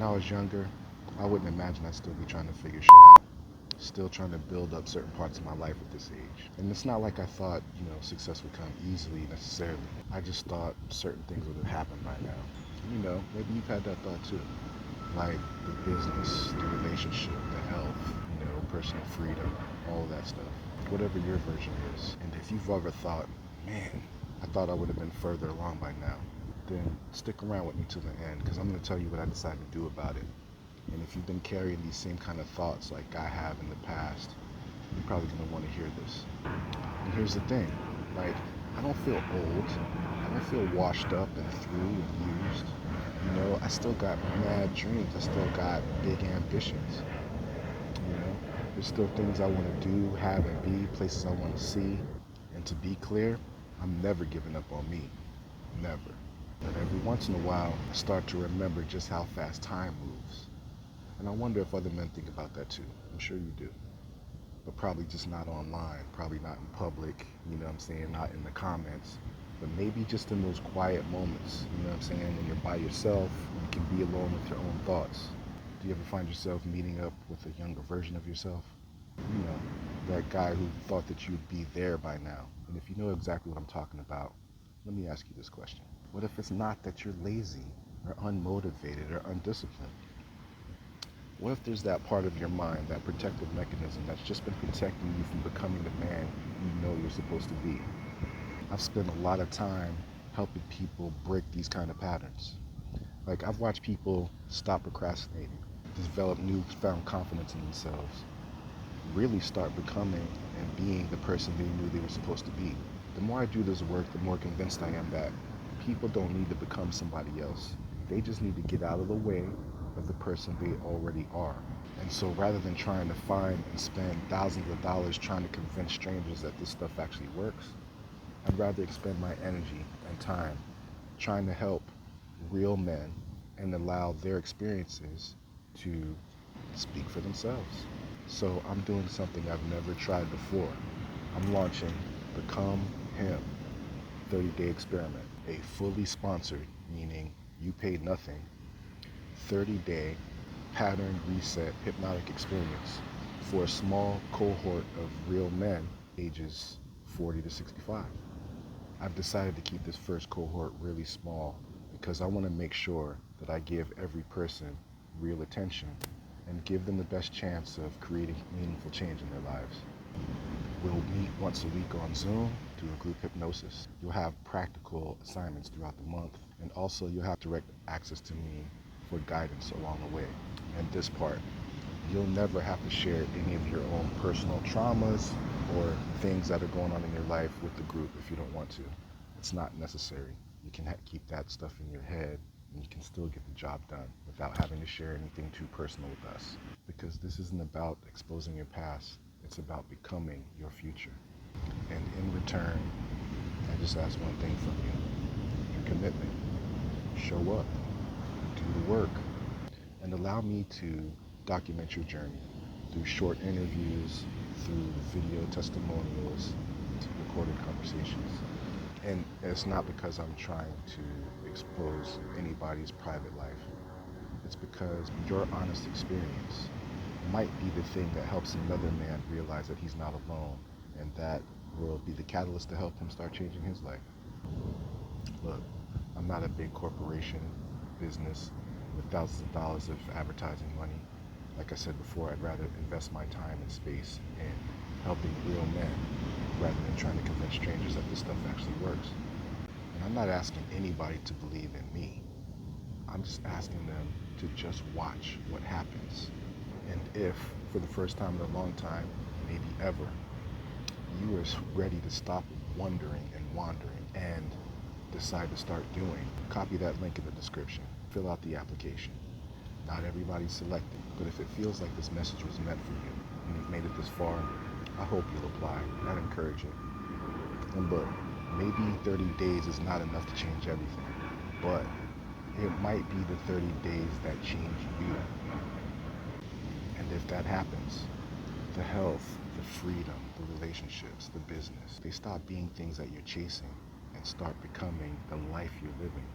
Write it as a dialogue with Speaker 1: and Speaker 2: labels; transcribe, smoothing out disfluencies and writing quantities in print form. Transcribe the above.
Speaker 1: when I was younger, I wouldn't imagine I'd still be trying to figure shit out. Still trying to build up certain parts of my life at this age. And it's not like I thought, success would come easily necessarily. I just thought certain things would have happened by now. Maybe you've had that thought too. Like the business, the relationship, the health, personal freedom, all of that stuff. Whatever your version is. And if you've ever thought, man, I thought I would have been further along by now, then stick around with me to the end, because I'm going to tell you what I decided to do about it. And if you've been carrying these same kind of thoughts like I have in the past, you're probably going to want to hear this. And here's the thing, like, I don't feel old. I don't feel washed up and through and used. I still got mad dreams. I still got big ambitions. There's still things I want to do, have, and be, places I want to see. And to be clear, I'm never giving up on me. Never. But every once in a while, I start to remember just how fast time moves. And I wonder if other men think about that too. I'm sure you do. But probably just not online, probably not in public, not in the comments. But maybe just in those quiet moments, when you're by yourself, you can be alone with your own thoughts. Do you ever find yourself meeting up with a younger version of yourself? That guy who thought that you'd be there by now. And if you know exactly what I'm talking about, let me ask you this question. What if it's not that you're lazy or unmotivated or undisciplined? What if there's that part of your mind, that protective mechanism that's just been protecting you from becoming the man you know you're supposed to be? I've spent a lot of time helping people break these kind of patterns. Like, I've watched people stop procrastinating, develop newfound confidence in themselves, really start becoming and being the person they knew they were supposed to be. The more I do this work, the more convinced I am that people don't need to become somebody else. They just need to get out of the way of the person they already are. And so rather than trying to find and spend thousands of dollars trying to convince strangers that this stuff actually works, I'd rather expend my energy and time trying to help real men and allow their experiences to speak for themselves. So I'm doing something I've never tried before. I'm launching Become Him 30-day experiment, a fully sponsored, meaning you pay nothing, 30-day pattern reset hypnotic experience for a small cohort of real men ages 40 to 65. I've decided to keep this first cohort really small because I want to make sure that I give every person real attention and give them the best chance of creating meaningful change in their lives. We'll meet once a week on Zoom, do a group hypnosis. You'll have practical assignments throughout the month, and also you'll have direct access to me for guidance along the way. And this part, you'll never have to share any of your own personal traumas or things that are going on in your life with the group if you don't want to. It's not necessary. You can keep that stuff in your head, and you can still get the job done without having to share anything too personal with us. Because this isn't about exposing your past, it's about becoming your future. And in return, I just ask one thing from you: your commitment. Show up, do the work, and allow me to document your journey through short interviews, through video testimonials, to recorded conversations. And it's not because I'm trying to expose anybody's private life. It's because your honest experience might be the thing that helps another man realize that he's not alone, and that will be the catalyst to help him start changing his life. Look, I'm not a big corporation, business, with thousands of dollars of advertising money. Like I said before, I'd rather invest my time and space in helping real men rather than trying to convince strangers that this stuff actually works. And I'm not asking anybody to believe in me. I'm just asking them to just watch what happens. And if, for the first time in a long time, maybe ever, you are ready to stop wondering and wandering and decide to start doing, copy that link in the description. Fill out the application. Not everybody's selected, but if it feels like this message was meant for you and you've made it this far, I hope you'll apply. I'd encourage it. And look, maybe 30 days is not enough to change everything, but it might be the 30 days that change you. And if that happens, the health, the freedom, the relationships, the business, they stop being things that you're chasing and start becoming the life you're living.